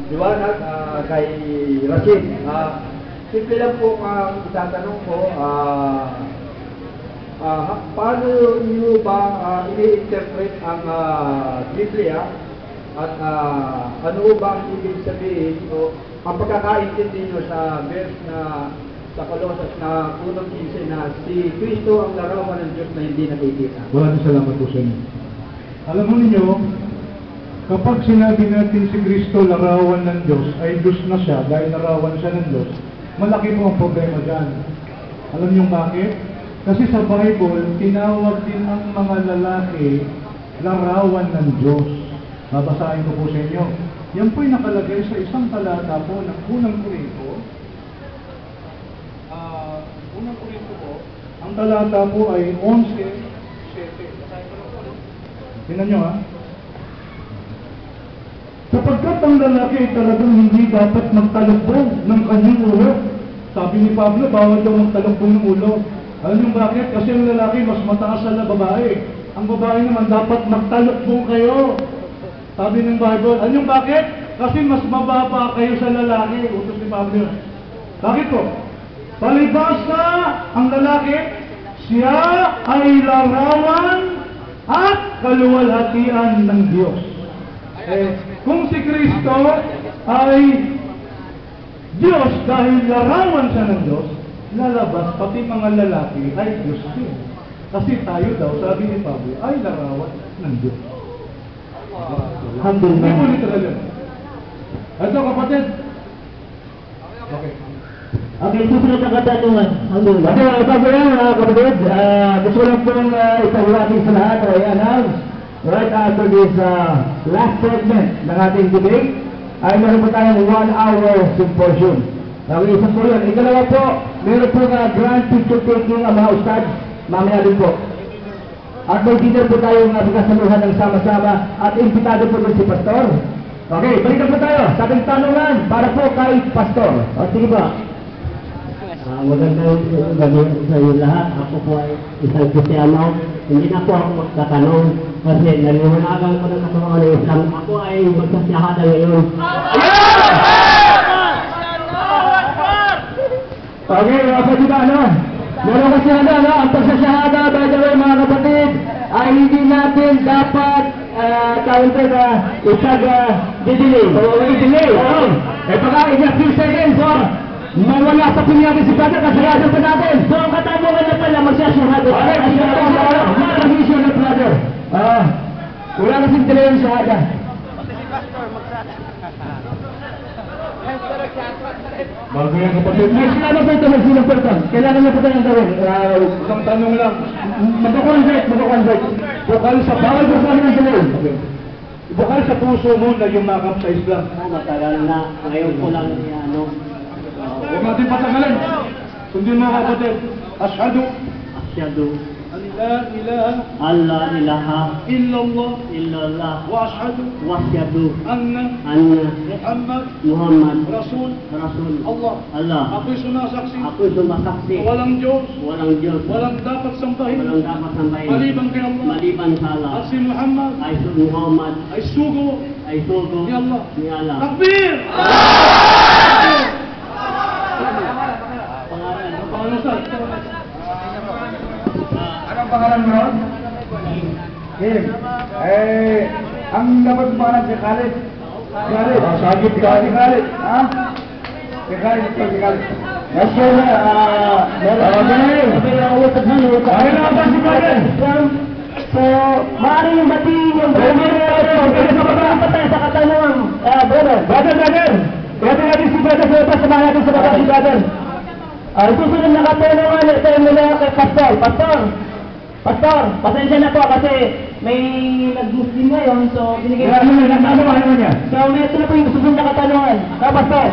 liwanag kay Rashid. Simple lang po ang itatanong ko, paano niyo ba ini-interpret ang Biblia at ano ba ang ibig sabihin o ang pagkakaintindi niyo sa verse na sa Colossus na 1:15 na si Kristo ang larawan ng Diyos na hindi nakikita? Maraming salamat po sa inyo. Alam mo ninyo, kapag sinabi natin si Kristo larawan ng Diyos, ay Diyos na siya dahil larawan siya ng Diyos, malaki po ang problema dyan. Alam niyo bakit? Kasi sa Bible, tinawag din ang mga lalaki larawan ng Diyos. Babasahin ko po sa inyo. Yan po'y nakalagay sa isang talata po ng unang Korinto. Unang Korinto po, ang talata po ay 11:7. Tingnan nyo ha. Sapagkat ang lalaki ay talagang hindi dapat magtalukbong ng kanyang ulo. Sabi ni Pablo, bawal daw magtalukbong ng ulo. Alam niyo bakit? Kasi ang lalaki mas mataas sa babae. Ang babae naman dapat magtalukbong kayo. Sabi ng Bible. Alam niyo bakit? Kasi mas mababa kayo sa lalaki. Utos ni Pablo. Bakit po? Palibhasa ang lalaki, siya ay larawan at kaluwalhatian ng Diyos. Kung si Kristo ay Diyos dahil larawan siya ng Diyos, lalabas pati mga lalaki ay Diyos din. Kasi tayo daw, sabi ni Pablo, ay larawan ng Diyos. Hindi po literal yun. Ito kapatid. Okay. Okay, susunod ang katanungan. Okay, bago yan mga kapatid, gusto lang pong itawag sa lahat ay announce right after this last segment ng ating debate ay meron po tayong 1-hour symposium. Okay, isa po yun. Ikalawa po, meron po nga grand picture taking ang mga ustads mamaya din po. At may dinner po tayong pagkasaluhan ng sama-sama at invitado po si Pastor. Okay, balikan po tayo sa ating tanungan para po kay Pastor. O sige ba? Magandang gabi sa iyo lahat. Ako po ay isang Kristiyano. Hindi na po ako magtatanong kasi naliwanagan ko ng katawan ng Islam. Ako ay magsasyahada ngayon. Okay, kapatid ba, ano? Meron kasi ang pagsasyahada, by the way, mga kapatid, ay hindi natin dapat i-delay. I-delay. Baka in a few seconds, mawala sa pinyari si Brother, kasarado pa natin. So, ang katanungan na pala, magsasyahado. Okay, mag-issue na, Brother. Wala kasing delay yung syahada. Pati si Pastor, Bago yan kapatid. May sila po ito, may silang person. Kailangan niyo po tayong gawin. Isang tanong lang. Magkakonvert. Bukal sa bawal mo sa ng delay. Bukal sa puso mo na yumakap sa Islam. Matagal na. Ngayon ko lang ano. Huwag natin patagalan. Sundin mo kapatid. Ashhadu Asyadu an la ilaha Allah ilaha illallah illallah wa ashhadu wasyadu anna anna Muhammad Muhammad Rasul Rasul Allah. Allah. Ako'y sumasaksi. Ako'y sumasaksi. Walang Diyos. Walang Diyos. Walang dapat sambahin. Walang dapat sambahin. Maliban kay Allah. Maliban sa Allah. At si Muhammad Ay Muhammad ay sugo ay sugo ni Allah. ni Allah. Takbir! Pangalan. Pangalan sa? Anong pangalan mo? Kim. Ang dapat pangalan si Khalid. Khalid. Sagip ka. Si Khalid. Ha? Si Khalid ito, si Khalid. Yes, sir. Ayun na ba si Khalid? So, maaaring yung batiin yung brother. Patay sa katanungan. Brother. Brother natin si brother. Samahan natin sa baba si brother. Susunod na katanungan. Ito yung mula kay Pastor. Pastor, pasensya na po kasi may nag-Muslim ngayon. So, binigay Ano niya? So, ito na po yung susunod na katanungan. Pastor.